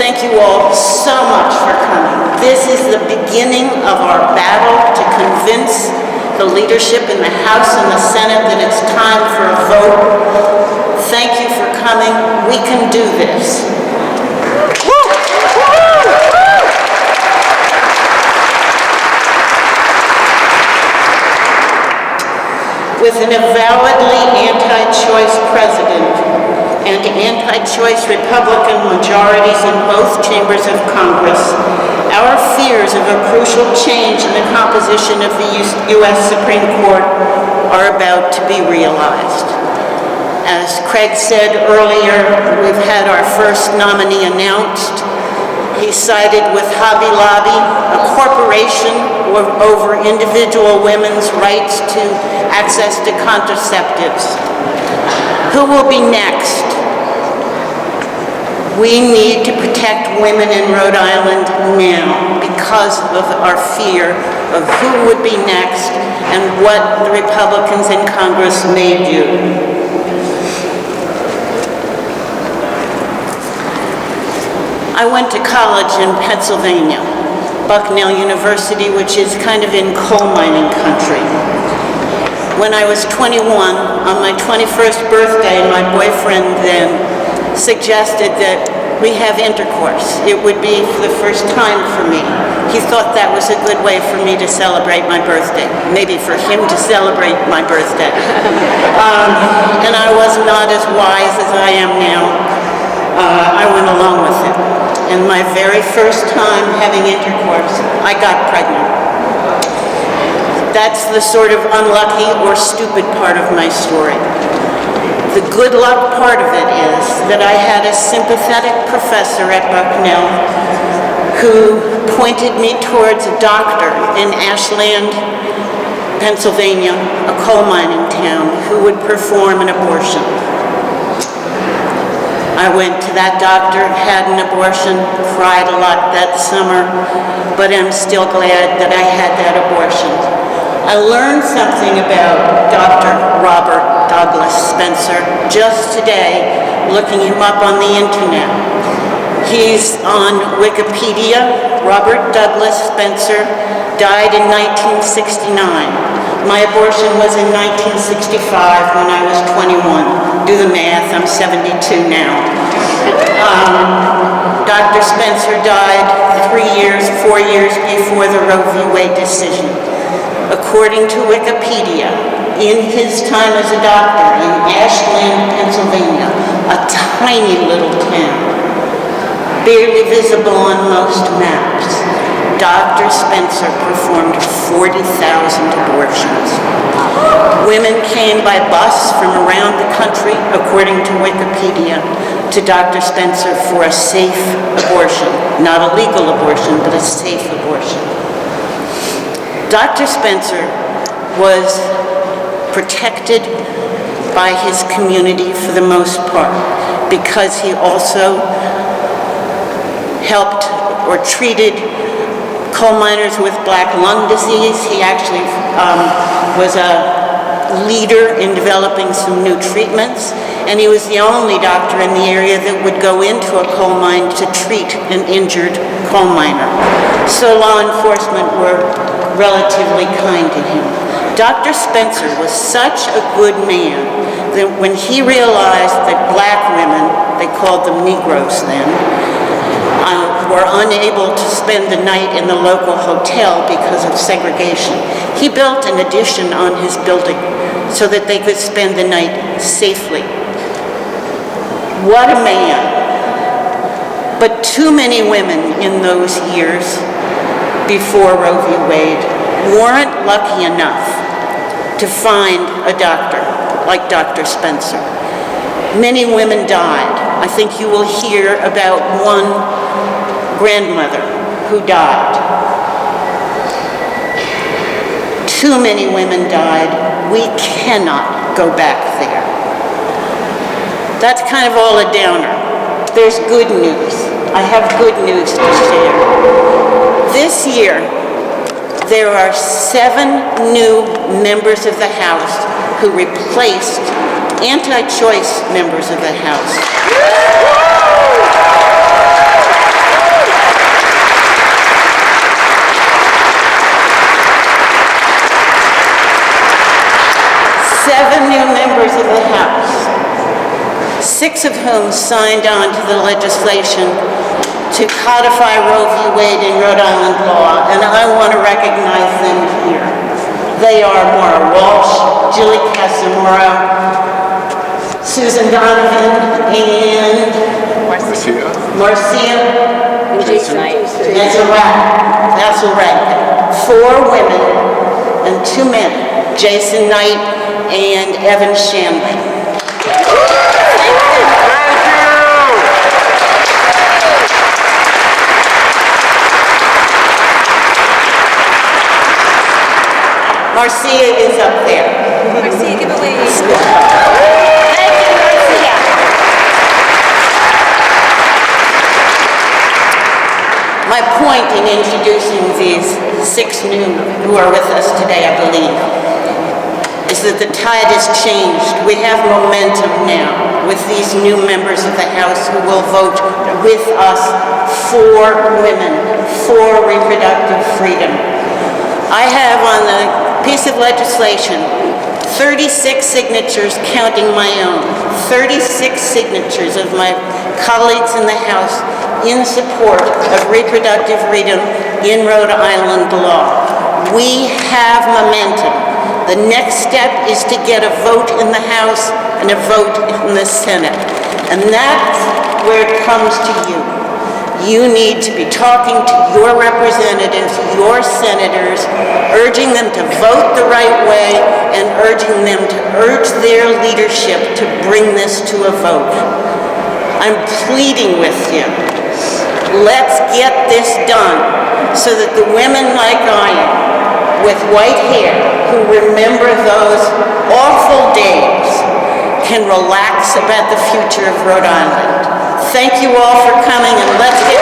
thank you all so much for coming. This is the beginning of our battle to convince the leadership in the House and the Senate that it's time for a vote. Thank you for coming. We can do this. With an avowedly anti-choice president and anti-choice Republican majorities in both chambers of Congress, our fears of a crucial change in the composition of the U.S. Supreme Court are about to be realized. As Craig said earlier, we've had our first nominee announced. He sided with Hobby Lobby, a corporation over individual women's rights to access to contraceptives. Who will be next? We need to protect women in Rhode Island now because of our fear of who would be next and what the Republicans in Congress may do. I went to college in Pennsylvania, Bucknell University, which is kind of in coal mining country. When I was 21, on my 21st birthday, my boyfriend then suggested that we have intercourse. It would be for the first time for me. He thought that was a good way for me to celebrate my birthday, maybe for him to celebrate my birthday. And I was not as wise as I am now. I went along with it. And my very first time having intercourse, I got pregnant. That's the sort of unlucky or stupid part of my story. The good luck part of it is that I had a sympathetic professor at Bucknell who pointed me towards a doctor in Ashland, Pennsylvania, a coal mining town, who would perform an abortion. I went to that doctor, had an abortion, cried a lot that summer, but I'm still glad that I had that abortion. I learned something about Dr. Robert Douglas Spencer just today, looking him up on the internet. He's on Wikipedia. Robert Douglas Spencer died in 1969. My abortion was in 1965 when I was 21. Do the math, I'm 72 now. Dr. Spencer died 4 years before the Roe v. Wade decision. According to Wikipedia, in his time as a doctor in Ashland, Pennsylvania, a tiny little town, barely visible on most maps, Dr. Spencer performed 40,000 abortions. Women came by bus from around the country, according to Wikipedia, to Dr. Spencer for a safe abortion. Not a legal abortion, but a safe abortion. Dr. Spencer was protected by his community for the most part because he also helped or treated coal miners with black lung disease. He actually was a leader in developing some new treatments, and he was the only doctor in the area that would go into a coal mine to treat an injured coal miner. So law enforcement were relatively kind to him. Dr. Spencer was such a good man that when he realized that black women, they called them Negroes then, were unable to spend the night in the local hotel because of segregation, he built an addition on his building so that they could spend the night safely. What a man. But too many women in those years before Roe v. Wade weren't lucky enough to find a doctor like Dr. Spencer. Many women died. I think you will hear about one grandmother who died. Too many women died. We cannot go back there. That's kind of all a downer. There's good news. I have good news to share. This year, there are 7 new members of the House who replaced anti-choice members of the House. 6 of whom signed on to the legislation to codify Roe v. Wade in Rhode Island law, and I want to recognize them here. They are Maura Walsh, Julie Casamora, Susan Donovan, and Marcia. That's all right. 4 women and 2 men, Jason Knight and Evan Shanley. Marcia is up there. Marcia, give away. Thank you, Marcia. My point in introducing these 6 new who are with us today, I believe, is that the tide has changed. We have momentum now with these new members of the House who will vote with us for women, for reproductive freedom. I have on the piece of legislation 36 signatures, counting my own, 36 signatures of my colleagues in the House in support of reproductive freedom in Rhode Island law. We have momentum. The next step is to get a vote in the House and a vote in the Senate. And that's where it comes to you. You need to be talking to your representatives, your senators, urging them to vote the right way and urging them to urge their leadership to bring this to a vote. I'm pleading with you. Let's get this done so that the women like I am, with white hair, who remember those awful days, can relax about the future of Rhode Island. Thank you all for coming, and let's get